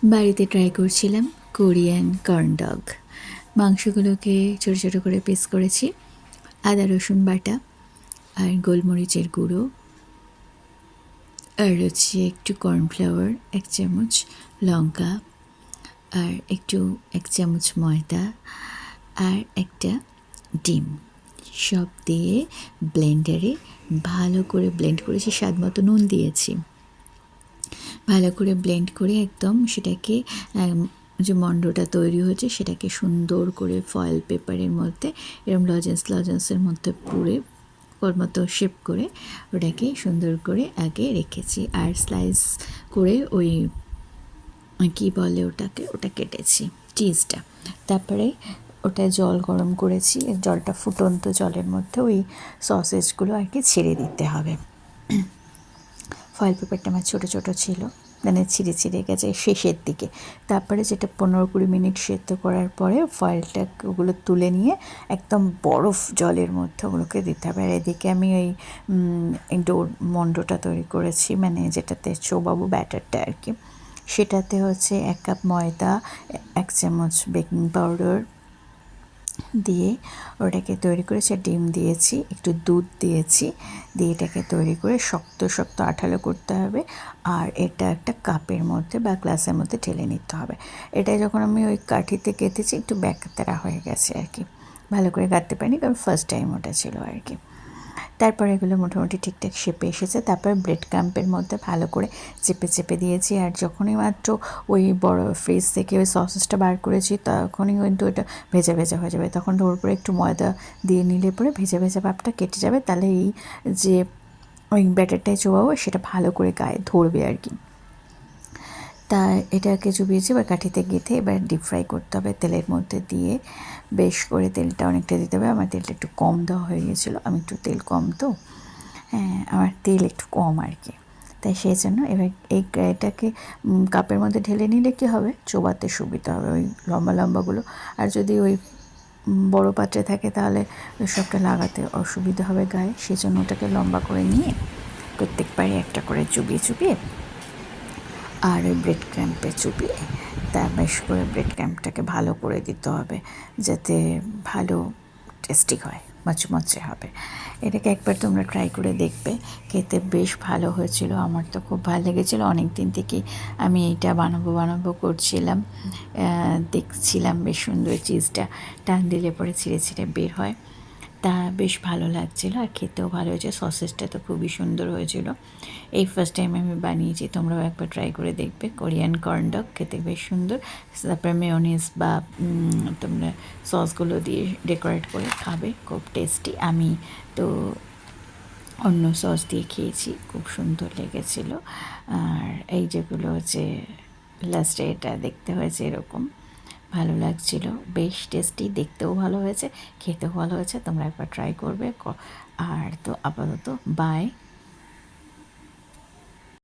বাড়িতে ট্রাই করছিলাম Korean corn dog. মাংসগুলোকে ছোটো ছোটো করে পিস করেছি, আদা রসুন বাটা আর গোলমরিচের গুঁড়ো, আর হচ্ছে একটু কর্নফ্লাওয়ার 1 চামচ, লঙ্কা আর একটু 1 চামচ ময়দা আর একটা ডিম, সব দিয়ে ব্লেন্ডারে ভালো করে ব্লেন্ড করেছি। স্বাদ মতো নুন দিয়েছি। ভালো করে ব্লেন্ড করে একদম সেটাকে যে মণ্ডটা তৈরি হয়েছে সেটাকে সুন্দর করে ফয়েল পেপারের মধ্যে এরকম লজেন্সের মধ্যে পুরে ওর মতো শেপ করে ওটাকে সুন্দর করে আগে রেখেছি। আর স্লাইস করে ওই কী বলে ওটা কেটেছি চিজটা। তারপরে ওটা জল গরম করেছি, জলটা ফুটন্ত জলের মধ্যে ওই সসেজগুলো আর কি ছেড়ে দিতে হবে। ফয়েল পেপারটা আমার ছোটো ছোটো ছিল, মানে ছিঁড়ে ছিঁড়ে গেছে শেষের দিকে। তারপরে যেটা 15-20 মিনিট সেদ্ধ করার পরে ফয়েলটা ওগুলো তুলে নিয়ে একদম বরফ জলের মধ্যে ওগুলোকে দিতে হবে। আর এদিকে আমি ওই মণ্ডটা তৈরি করেছি, মানে যেটাতে চোবাবো ব্যাটারটা আর কি। সেটাতে হচ্ছে 1 কাপ ময়দা, 1 চামচ বেকিং পাউডার দিয়ে ওটাকে তৈরি করেছি। ডিম দিয়েছি, একটু দুধ দিয়েছি, দিয়ে এটাকে তৈরি করে শক্ত শক্ত আঠালো করতে হবে। আর এটা একটা কাপের মধ্যে বা গ্লাসের মধ্যে ঢেলে নিতে হবে। এটা যখন আমি ওই কাঠিতে কেটেছি একটু ব্যাকতেরা হয়ে গেছে আর কি, ভালো করে কাটতে পারিনি কারণ ফার্স্ট টাইম ওটা ছিল আর কি। তারপরে এগুলো মোটামুটি ঠিকঠাক শেপে এসেছে। তারপরে ব্রেড ক্রাম্পের মধ্যে ভালো করে চেপে চেপে দিয়েছি। আর যখনই মাত্র ওই বড় ফ্রিজ থেকে ওই সসেসটা বার করেছি তখনই কিন্তু ওইটা ভেজা ভেজা হয়ে যাবে। তখন ওর উপরে একটু ময়দা দিয়ে নিলে পরে ভেজা ভেজা ভাবটা কেটে যাবে। তাহলে এই যে ওই ব্যাটারটায় চোবাবো সেটা ভালো করে গায়ে ধরবে আর কি। তা এটাকে চুবিয়েছি, এবার কাঠিতে গেঁথে এবার ডিপ ফ্রাই করতে হবে তেলের মধ্যে দিয়ে। বেশ করে তেলটা অনেকটা দিতে হবে। আমার তেলটা একটু কম দেওয়া হয়ে গেছিলো, আমি একটু তেল কম তো, হ্যাঁ আমার তেল একটু কম আর কি, তাই সেই জন্য এবার এটাকে কাপের মধ্যে ঢেলে নিলে কী হবে, চোবাতে সুবিধা হবে ওই লম্বা লম্বাগুলো। আর যদি ওই বড় পাত্রে থাকে তাহলে ওই সবটা লাগাতে অসুবিধা হবে গায়ে, সেই জন্য ওটাকে লম্বা করে নিয়ে প্রত্যেকবারই একটা করে চুবিয়ে চুবিয়ে আর ওই ব্রেড ক্র্যাম্পে চুবিয়ে তা বেশ করে ব্রেড ক্র্যাম্পটাকে ভালো করে দিতে হবে যাতে ভালো টেস্টি হয়, মচমচে হবে। এটাকে একবার তোমরা ট্রাই করে দেখবে, খেতে বেশ ভালো হয়েছিল। আমার তো খুব ভালো লেগেছিলো। অনেক দিন থেকেই আমি এইটা বানাবো করছিলাম, দেখছিলাম বেশ সুন্দর চিজটা টান দিলে পরে ছিঁড়ে ছিঁড়ে বের হয়, তা বেশ ভালো লাগছিলো আর খেতেও ভালো হয়েছে। সসেসটা তো খুবই সুন্দর হয়েছিল। এই ফার্স্ট টাইম আমি বানিয়েছি, তোমরাও একবার ট্রাই করে দেখবে। কোরিয়ান কর্ন ডগ খেতে বেশ সুন্দর। তারপরে মেয়োনিজ বা তোমরা সসগুলো দিয়ে ডেকোরেট করে খাবে, খুব টেস্টি। আমি তো অন্য সস দিয়ে খেয়েছি, খুব সুন্দর লেগেছিল। আর এই যেগুলো হচ্ছে লাস্টে এটা দেখতে হয়েছে এরকম, ভালো লাগছিল, বেশ টেস্টি, দেখতেও ভালো হয়েছে, খেতেও ভালো হয়েছে। তোমরা একবার ট্রাই করবে। আর তো আপাতত বাই।